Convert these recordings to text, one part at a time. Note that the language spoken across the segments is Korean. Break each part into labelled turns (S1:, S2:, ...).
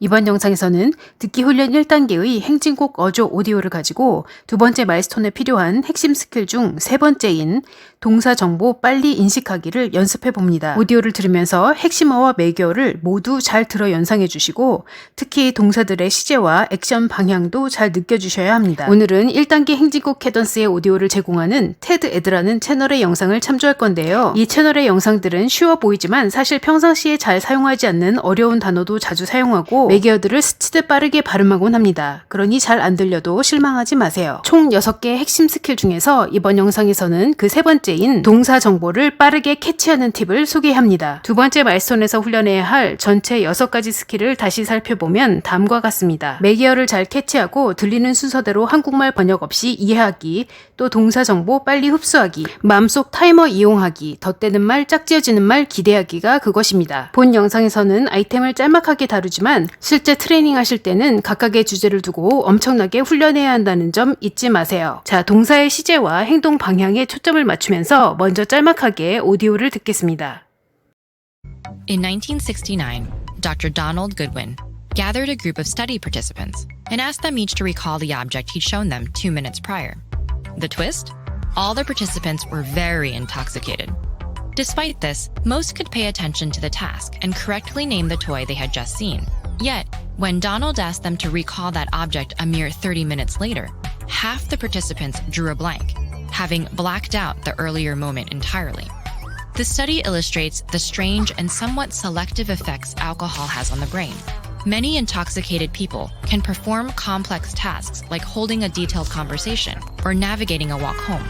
S1: 이번 영상에서는 듣기 훈련 1단계의 행진곡 어조 오디오를 가지고 두 번째 마일스톤에 필요한 핵심 스킬 중 세 번째인 동사 정보 빨리 인식하기를 연습해 봅니다. 오디오를 들으면서 핵심어와 매개어를 모두 잘 들어 연상해 주시고 특히 동사들의 시제와 액션 방향도 잘 느껴주셔야 합니다. 오늘은 1단계 행진곡 캐던스의 오디오를 제공하는 테드 에드라는 채널의 영상을 참조할 건데요. 이 채널의 영상들은 쉬워 보이지만 사실 평상시에 잘 사용하지 않는 어려운 단어도 자주 사용하고 매개어들을 스치듯 빠르게 발음하곤 합니다. 그러니 잘 안 들려도 실망하지 마세요. 총 6개의 핵심 스킬 중에서 이번 영상에서는 그 세 번째인 동사 정보를 빠르게 캐치하는 팁을 소개합니다. 두 번째 마일스톤에서 훈련해야 할 전체 6가지 스킬을 다시 살펴보면 다음과 같습니다. 매개어를 잘 캐치하고 들리는 순서대로 한국말 번역 없이 이해하기, 또 동사 정보 빨리 흡수하기, 마음속 타이머 이용하기, 덧대는 말, 짝지어지는 말 기대하기가 그것입니다. 본 영상에서는 아이템을 짤막하게 다루지만 실제 트레이닝 하실 때는 각각의 주제를 두고 엄청나게 훈련해야 한다는 점 잊지 마세요. 자, 동사의 시제와 행동 방향에 초점을 맞추면서 먼저 짤막하게 오디오를 듣겠습니다.
S2: In 1969, Dr. Donald Goodwin gathered a group of study participants and asked them each to recall the object he'd shown them 2 minutes prior. The twist? All the participants were very intoxicated. Despite this, most could pay attention to the task and correctly name the toy they had just seen. Yet, when Donald asked them to recall that object a mere 30 minutes later, half the participants drew a blank, having blacked out the earlier moment entirely. The study illustrates the strange and somewhat selective effects alcohol has on the brain. Many intoxicated people can perform complex tasks like holding a detailed conversation or navigating a walk home.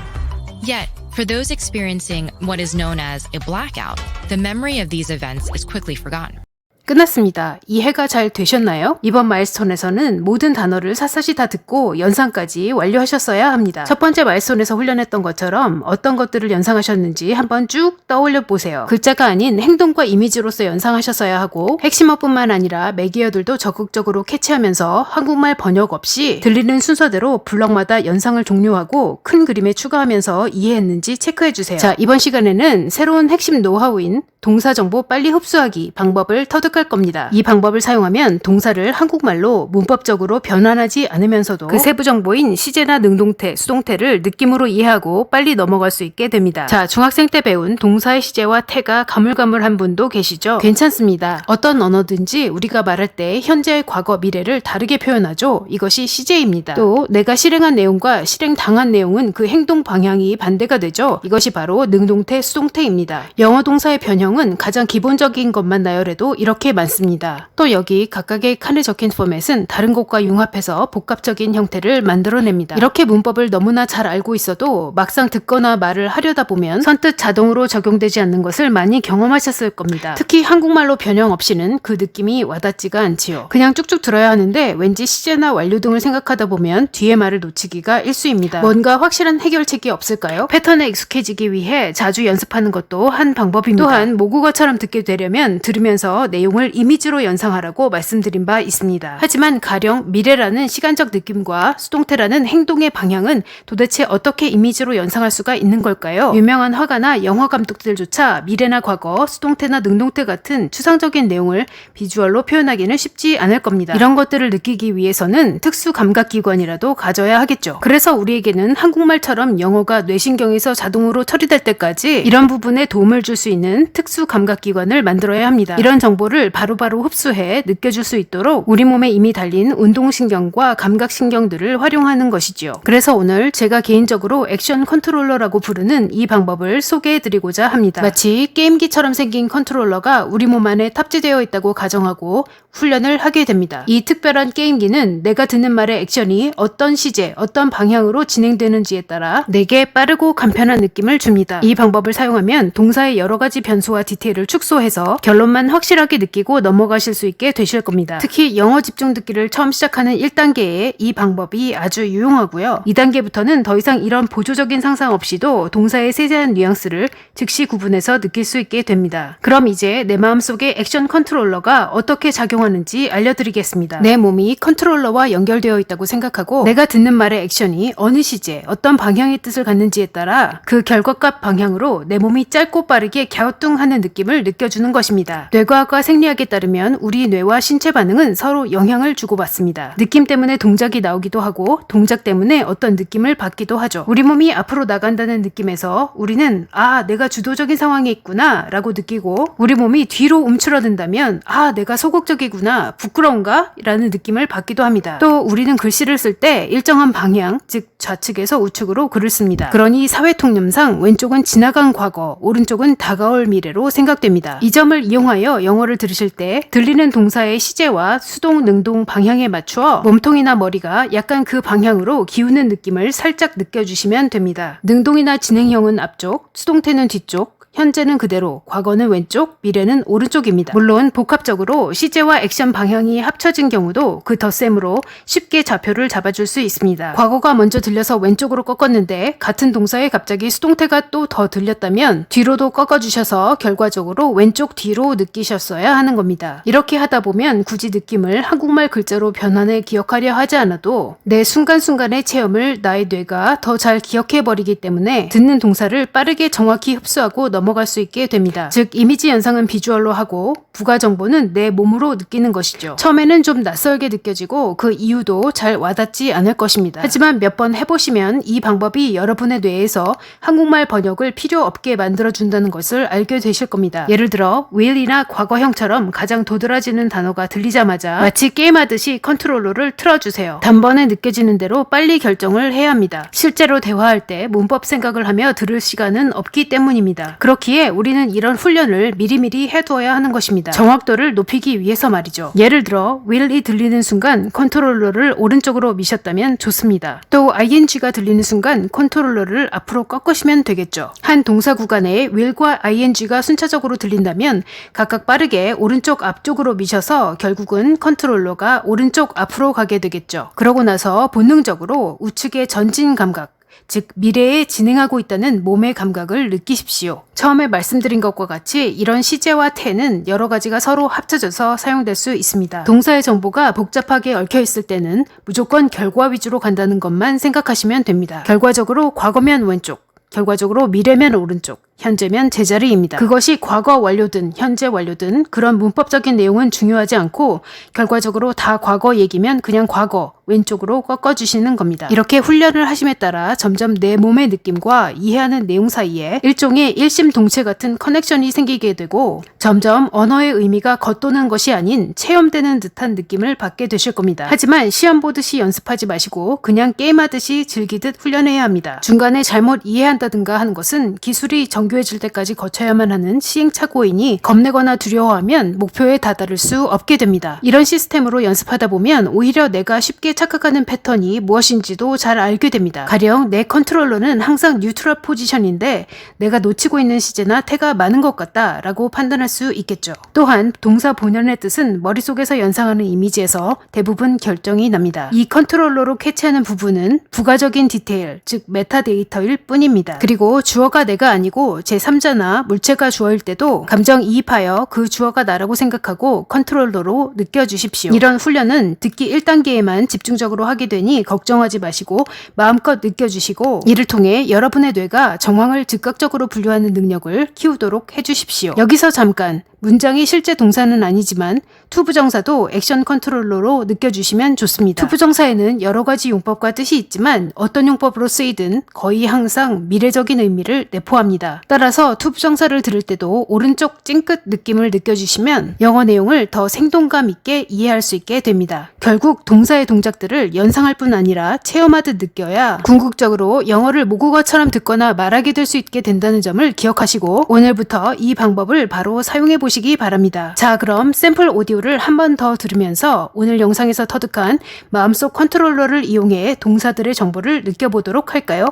S2: Yet, for those experiencing what is known as a blackout, the memory of these events is quickly forgotten.
S1: 끝났습니다. 이해가 잘 되셨나요? 이번 마일스톤에서는 모든 단어를 샅샅이 다 듣고 연상까지 완료하셨어야 합니다. 첫 번째 마일스톤에서 훈련했던 것처럼 어떤 것들을 연상하셨는지 한번 쭉 떠올려 보세요. 글자가 아닌 행동과 이미지로서 연상하셨어야 하고 핵심어뿐만 아니라 매개어들도 적극적으로 캐치하면서 한국말 번역 없이 들리는 순서대로 블럭마다 연상을 종료하고 큰 그림에 추가하면서 이해했는지 체크해주세요. 자, 이번 시간에는 새로운 핵심 노하우인 동사 정보 빨리 흡수하기 방법을 터득할 겁니다. 이 방법을 사용하면 동사를 한국말로 문법적으로 변환하지 않으면서도 그 세부 정보인 시제나 능동태, 수동태를 느낌으로 이해하고 빨리 넘어갈 수 있게 됩니다. 자, 중학생 때 배운 동사의 시제와 태가 가물가물한 분도 계시죠? 괜찮습니다. 어떤 언어든지 우리가 말할 때 현재, 과거, 미래를 다르게 표현하죠. 이것이 시제입니다. 또 내가 실행한 내용과 실행당한 내용은 그 행동 방향이 반대가 되죠. 이것이 바로 능동태, 수동태입니다. 영어 동사의 변형 은 가장 기본적인 것만 나열해도 이렇게 많습니다. 또 여기 각각의 칸에 적힌 포맷은 다른 것과 융합해서 복합적인 형태를 만들어냅니다. 이렇게 문법을 너무나 잘 알고 있어도 막상 듣거나 말을 하려다 보면 선뜻 자동으로 적용되지 않는 것을 많이 경험하셨을 겁니다. 특히 한국말로 변형 없이는 그 느낌이 와닿지가 않지요. 그냥 쭉쭉 들어야 하는데 왠지 시제나 완료 등을 생각하다 보면 뒤에 말을 놓치기가 일쑤입니다. 뭔가 확실한 해결책이 없을까요? 패턴에 익숙해지기 위해 자주 연습하는 것도 한 방법입니다. 또한 모국어처럼 듣게 되려면 들으면서 내용을 이미지로 연상하라고 말씀드린 바 있습니다. 하지만 가령 미래라는 시간적 느낌과 수동태라는 행동의 방향은 도대체 어떻게 이미지로 연상할 수가 있는 걸까요? 유명한 화가나 영화 감독들조차 미래나 과거, 수동태나 능동태 같은 추상적인 내용을 비주얼로 표현하기는 쉽지 않을 겁니다. 이런 것들을 느끼기 위해서는 특수 감각기관이라도 가져야 하겠죠. 그래서 우리에게는 한국말처럼 영어가 뇌신경에서 자동으로 처리될 때까지 이런 부분에 도움을 줄 수 있는 특수 감각기관을 만들어야 합니다. 이런 정보를 바로바로 흡수해 느껴줄 수 있도록 우리 몸에 이미 달린 운동신경과 감각신경들을 활용하는 것이지요. 그래서 오늘 제가 개인적으로 액션 컨트롤러라고 부르는 이 방법을 소개해드리고자 합니다. 마치 게임기처럼 생긴 컨트롤러가 우리 몸 안에 탑재되어 있다고 가정하고 훈련을 하게 됩니다. 이 특별한 게임기는 내가 듣는 말의 액션이 어떤 시제, 어떤 방향으로 진행되는지에 따라 내게 빠르고 간편한 느낌을 줍니다. 이 방법을 사용하면 동사의 여러 가지 변수와 디테일을 축소해서 결론만 확실하게 느끼고 넘어가실 수 있게 되실 겁니다. 특히 영어 집중 듣기를 처음 시작하는 1단계에 이 방법이 아주 유용하고요. 2단계부터는 더 이상 이런 보조적인 상상 없이도 동사의 세세한 뉘앙스를 즉시 구분해서 느낄 수 있게 됩니다. 그럼 이제 내 마음속의 액션 컨트롤러가 어떻게 작용하는지 알려드리겠습니다. 내 몸이 컨트롤러와 연결되어 있다고 생각하고 내가 듣는 말의 액션이 어느 시제, 어떤 방향의 뜻을 갖는지에 따라 그 결과값 방향으로 내 몸이 짧고 빠르게 갸우뚱하는 느낌을 느껴주는 것입니다. 뇌과학과 생리 심리학에 따르면 우리 뇌와 신체 반응은 서로 영향을 주고받습니다. 느낌 때문에 동작이 나오기도 하고 동작 때문에 어떤 느낌을 받기도 하죠. 우리 몸이 앞으로 나간다는 느낌에서 우리는 내가 주도적인 상황에 있구나 라고 느끼고, 우리 몸이 뒤로 움츠러든다면 내가 소극적이구나, 부끄러운가? 라는 느낌을 받기도 합니다. 또 우리는 글씨를 쓸 때 일정한 방향, 즉 좌측에서 우측으로 글을 씁니다. 그러니 사회통념상 왼쪽은 지나간 과거, 오른쪽은 다가올 미래로 생각됩니다. 이 점을 이용하여 영어를 들으실 때 들리는 동사의 시제와 수동, 능동 방향에 맞추어 몸통이나 머리가 약간 그 방향으로 기우는 느낌을 살짝 느껴주시면 됩니다. 능동이나 진행형은 앞쪽, 수동태는 뒤쪽, 현재는 그대로, 과거는 왼쪽, 미래는 오른쪽입니다. 물론 복합적으로 시제와 액션 방향이 합쳐진 경우도 그 덧셈으로 쉽게 좌표를 잡아줄 수 있습니다. 과거가 먼저 들려서 왼쪽으로 꺾었는데 같은 동사에 갑자기 수동태가 또 더 들렸다면 뒤로도 꺾어주셔서 결과적으로 왼쪽 뒤로 느끼셨어야 하는 겁니다. 이렇게 하다 보면 굳이 느낌을 한국말 글자로 변환해 기억하려 하지 않아도 내 순간순간의 체험을 나의 뇌가 더 잘 기억해버리기 때문에 듣는 동사를 빠르게 정확히 흡수하고 넘어갈 수 있게 됩니다. 즉 이미지 연상은 비주얼로 하고 부가 정보는 내 몸으로 느끼는 것이죠. 처음에는 좀 낯설게 느껴지고 그 이유도 잘 와닿지 않을 것입니다. 하지만 몇 번 해보시면 이 방법이 여러분의 뇌에서 한국말 번역을 필요 없게 만들어준다는 것을 알게 되실 겁니다. 예를 들어 will이나 과거형처럼 가장 도드라지는 단어가 들리자마자 마치 게임하듯이 컨트롤러를 틀어주세요. 단번에 느껴지는 대로 빨리 결정을 해야 합니다. 실제로 대화할 때 문법 생각을 하며 들을 시간은 없기 때문입니다. 그렇기에 우리는 이런 훈련을 미리미리 해두어야 하는 것입니다. 정확도를 높이기 위해서 말이죠. 예를 들어 will이 들리는 순간 컨트롤러를 오른쪽으로 미셨다면 좋습니다. 또 ing가 들리는 순간 컨트롤러를 앞으로 꺾으시면 되겠죠. 한 동사 구간에 will과 ing가 순차적으로 들린다면 각각 빠르게 오른쪽 앞쪽으로 미셔서 결국은 컨트롤러가 오른쪽 앞으로 가게 되겠죠. 그러고 나서 본능적으로 우측의 전진 감각, 즉 미래에 진행하고 있다는 몸의 감각을 느끼십시오. 처음에 말씀드린 것과 같이 이런 시제와 태는 여러 가지가 서로 합쳐져서 사용될 수 있습니다. 동사의 정보가 복잡하게 얽혀있을 때는 무조건 결과 위주로 간다는 것만 생각하시면 됩니다. 결과적으로 과거면 왼쪽, 결과적으로 미래면 오른쪽, 현재면 제자리입니다. 그것이 과거 완료든 현재 완료든 그런 문법적인 내용은 중요하지 않고 결과적으로 다 과거 얘기면 그냥 과거, 왼쪽으로 꺾어주시는 겁니다. 이렇게 훈련을 하심에 따라 점점 내 몸의 느낌과 이해하는 내용 사이에 일종의 일심동체 같은 커넥션이 생기게 되고 점점 언어의 의미가 겉도는 것이 아닌 체험되는 듯한 느낌을 받게 되실 겁니다. 하지만 시험 보듯이 연습하지 마시고 그냥 게임하듯이 즐기듯 훈련해야 합니다. 중간에 잘못 이해한다든가 하는 것은 기술이 정교해질 때까지 거쳐야만 하는 시행착오이니 겁내거나 두려워하면 목표에 다다를 수 없게 됩니다. 이런 시스템으로 연습하다 보면 오히려 내가 쉽게 착각하는 패턴이 무엇인지도 잘 알게 됩니다. 가령 내 컨트롤러는 항상 뉴트럴 포지션인데 내가 놓치고 있는 시제나 태가 많은 것 같다 라고 판단할 수 있겠죠. 또한 동사 본연의 뜻은 머릿속에서 연상하는 이미지에서 대부분 결정이 납니다. 이 컨트롤러로 캐치하는 부분은 부가적인 디테일, 즉 메타데이터일 뿐입니다. 그리고 주어가 내가 아니고 제3자나 물체가 주어일 때도 감정이입하여 그 주어가 나라고 생각하고 컨트롤러로 느껴주십시오. 이런 훈련은 듣기 1단계에만 집중적으로 하게 되니 걱정하지 마시고 마음껏 느껴주시고 이를 통해 여러분의 뇌가 정황을 즉각적으로 분류하는 능력을 키우도록 해주십시오. 여기서 잠깐, 문장이 실제 동사는 아니지만 투부정사도 액션 컨트롤러로 느껴주시면 좋습니다. 투부정사에는 여러 가지 용법과 뜻이 있지만 어떤 용법으로 쓰이든 거의 항상 미래적인 의미를 내포합니다. 따라서 투부정사를 들을 때도 오른쪽 찡긋 느낌을 느껴주시면 영어 내용을 더 생동감 있게 이해할 수 있게 됩니다. 결국 동사의 동작들을 연상할 뿐 아니라 체험하듯 느껴야 궁극적으로 영어를 모국어처럼 듣거나 말하게 될 수 있게 된다는 점을 기억하시고 오늘부터 이 방법을 바로 사용해 보시기 바랍니다. 자, 그럼 샘플 오디오를 한 번 더 들으면서 오늘 영상에서 터득한 마음속 컨트롤러를 이용해 동사들의 정보를 느껴보도록 할까요?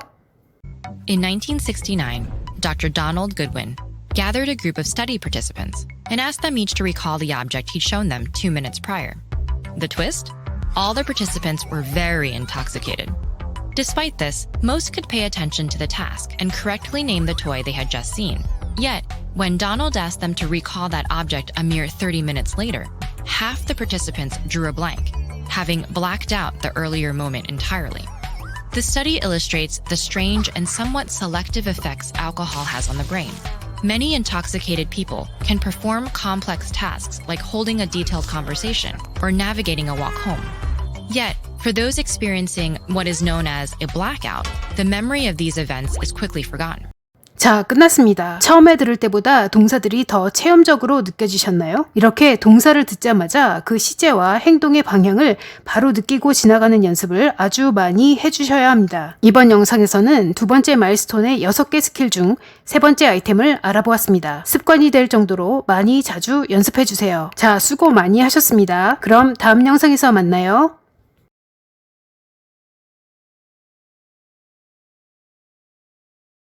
S2: In 1969, Dr. Donald Goodwin gathered a group of study participants and asked them each to recall the object he'd shown them 2 minutes prior. The twist? All the participants were very intoxicated. Despite this, most could pay attention to the task and correctly name the toy they had just seen. Yet, when Donald asked them to recall that object a mere 30 minutes later, half the participants drew a blank, having blacked out the earlier moment entirely. The study illustrates the strange and somewhat selective effects alcohol has on the brain. Many intoxicated people can perform complex tasks like holding a detailed conversation or navigating a walk home. Yet, for those experiencing what is known as a blackout, the memory of these events is quickly forgotten.
S1: 자, 끝났습니다. 처음에 들을 때보다 동사들이 더 체험적으로 느껴지셨나요? 이렇게 동사를 듣자마자 그 시제와 행동의 방향을 바로 느끼고 지나가는 연습을 아주 많이 해주셔야 합니다. 이번 영상에서는 두 번째 마일스톤의 6개 스킬 중 세 번째 아이템을 알아보았습니다. 습관이 될 정도로 많이 자주 연습해주세요. 자, 수고 많이 하셨습니다. 그럼 다음 영상에서 만나요.